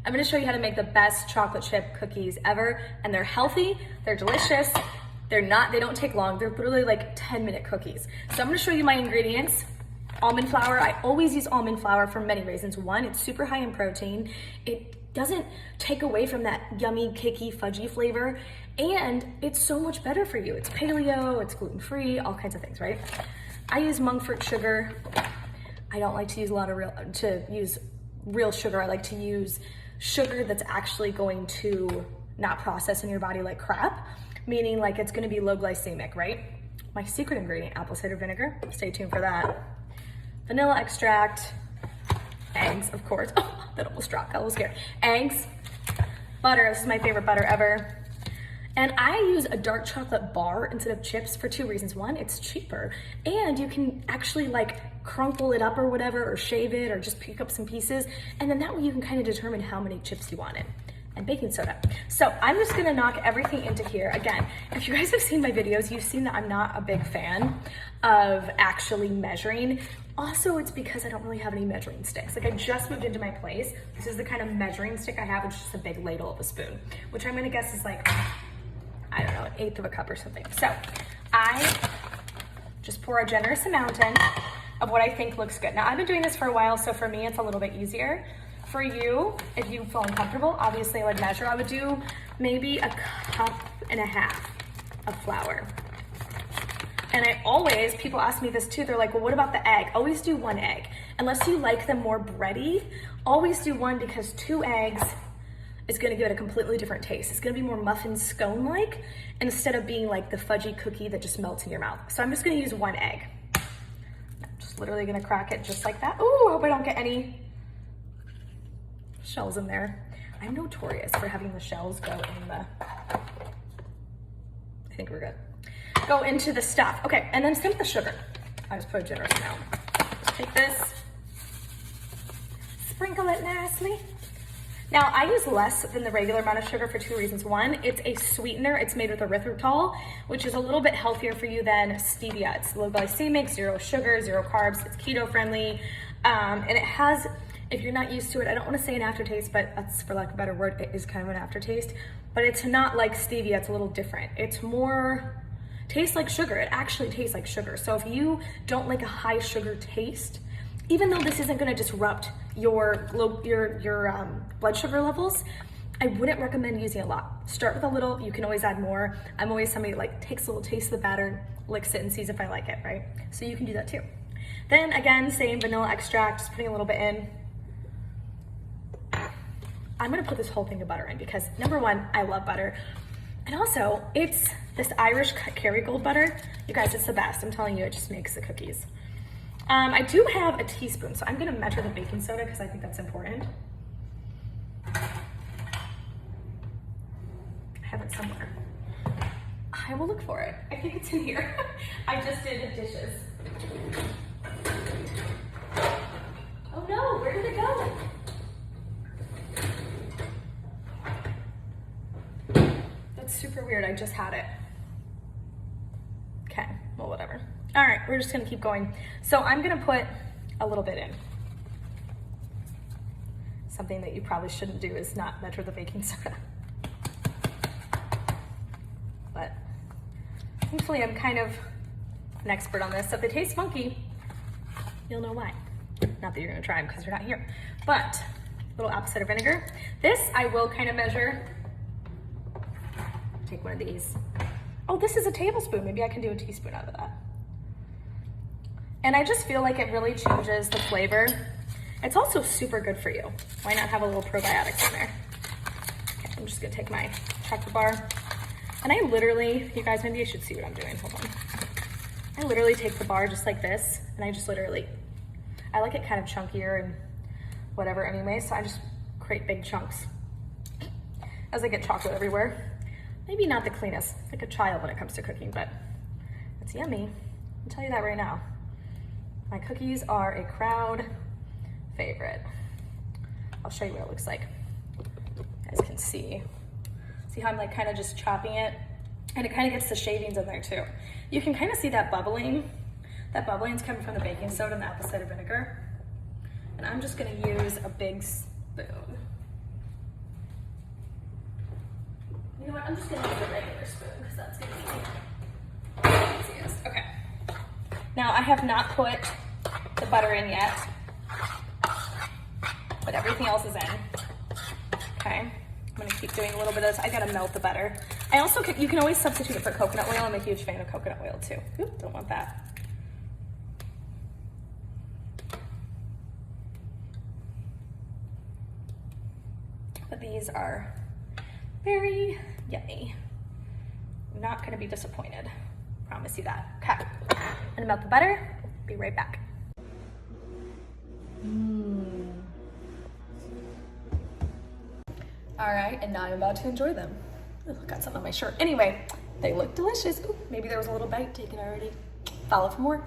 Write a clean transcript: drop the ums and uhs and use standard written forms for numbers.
I'm gonna show you how to make the best chocolate chip cookies ever, and they're healthy, they're delicious, they don't take long, they're literally like 10-minute cookies. So I'm gonna show you my ingredients. Almond flour, I always use almond flour for many reasons. One, it's super high in protein. It doesn't take away from that yummy, cakey, fudgy flavor, and it's so much better for you. It's paleo, it's gluten-free, all kinds of things, right? I use monk fruit sugar. I don't like to use real sugar. I like to use sugar that's actually going to not process in your body like crap, meaning like it's gonna be low glycemic, right? My secret ingredient, apple cider vinegar, stay tuned for that. Vanilla extract, eggs, of course. Oh, that almost dropped, I was scared. Eggs, butter, this is my favorite butter ever. And I use a dark chocolate bar instead of chips for two reasons. One, it's cheaper, and you can actually like crumple it up or whatever, or shave it, or just pick up some pieces, and then that way you can kind of determine how many chips you want in. And baking soda. So I'm just gonna knock everything into here. Again, if you guys have seen my videos, you've seen that I'm not a big fan of actually measuring. Also, it's because I don't really have any measuring sticks. Like, I just moved into my place. This is the kind of measuring stick I have. It's just a big ladle of a spoon, which I'm gonna guess is like, I don't know, 1/8 of a cup or something. So I just pour a generous amount in of what I think looks good. Now, I've been doing this for a while, so for me, it's a little bit easier. For you, if you feel uncomfortable, obviously I would measure. I would do maybe 1.5 cups of flour. And I always, people ask me this too, they're like, well, what about the egg? Always do 1 egg. Unless you like them more bready, always do 1, because 2 eggs is gonna give it a completely different taste. It's gonna be more muffin scone-like, instead of being like the fudgy cookie that just melts in your mouth. So I'm just gonna use 1 egg. I'm just literally gonna crack it just like that. Ooh, I hope I don't get any shells in there. I'm notorious for having the shells go in the, I think we're good. Go into the stuff. Okay, and then simp the sugar. I just put a generous amount. Just take this, sprinkle it nicely. Now, I use less than the regular amount of sugar for 2 reasons. One, it's a sweetener. It's made with erythritol, which is a little bit healthier for you than stevia. It's low glycemic, 0 sugar, 0 carbs. It's keto friendly, and it has, if you're not used to it, I don't want to say an aftertaste, but that's, for lack of a better word, it is kind of an aftertaste. But it's not like stevia. It's a little different. It's more, tastes like sugar. It actually tastes like sugar. So if you don't like a high sugar taste, even though this isn't going to disrupt your blood sugar levels, I wouldn't recommend using a lot. Start with a little. You can always add more. I'm always somebody that like takes a little taste of the batter, licks it, and sees if I like it, right? So you can do that too. Then again, same vanilla extract, just putting a little bit in. I'm gonna put this whole thing of butter in because, number one, I love butter. And also, it's this Irish Kerrygold butter. You guys, it's the best. I'm telling you, it just makes the cookies. I do have a teaspoon, so I'm gonna measure the baking soda because I think that's important. I have it somewhere. I will look for it. I think it's in here. I just did the dishes. Oh no, where did it go? That's super weird, I just had it. Okay, well, whatever. All right, we're just gonna keep going. So I'm gonna put a little bit in. Something that you probably shouldn't do is not measure the baking soda. But thankfully I'm kind of an expert on this. So if it tastes funky, you'll know why. Not that you're gonna try them because you're not here. But a little apple cider vinegar. This I will kind of measure. Take one of these. Oh, this is a tablespoon. Maybe I can do a teaspoon out of that. And I just feel like it really changes the flavor. It's also super good for you. Why not have a little probiotics in there? Okay, I'm just gonna take my chocolate bar. And I literally, you guys, maybe I should see what I'm doing, hold on. I literally take the bar just like this, and I just literally, I like it kind of chunkier and whatever anyway, so I just create big chunks as I get chocolate everywhere. Maybe not the cleanest, like a child when it comes to cooking, but it's yummy. I'll tell you that right now. My cookies are a crowd favorite. I'll show you what it looks like. You guys can see. See how I'm like kind of just chopping it? And it kind of gets the shavings in there too. You can kind of see that bubbling. That bubbling is coming from the baking soda and the apple cider vinegar. And I'm just gonna use a big spoon. You know what, I'm just gonna use a regular spoon because that's gonna be the easiest. Okay. Now I have not put the butter in yet, but everything else is in. Okay, I'm gonna keep doing a little bit of this. I gotta melt the butter. I also you can always substitute it for coconut oil. I'm a huge fan of coconut oil too. Oop, don't want that. But these are very yummy. I'm not gonna be disappointed. Promise you that. Okay, I'm gonna melt the butter. Be right back. All right, and now I'm about to enjoy them. Ugh, got something on my shirt. Anyway, they look delicious. Ooh, maybe there was a little bite taken already. Follow for more.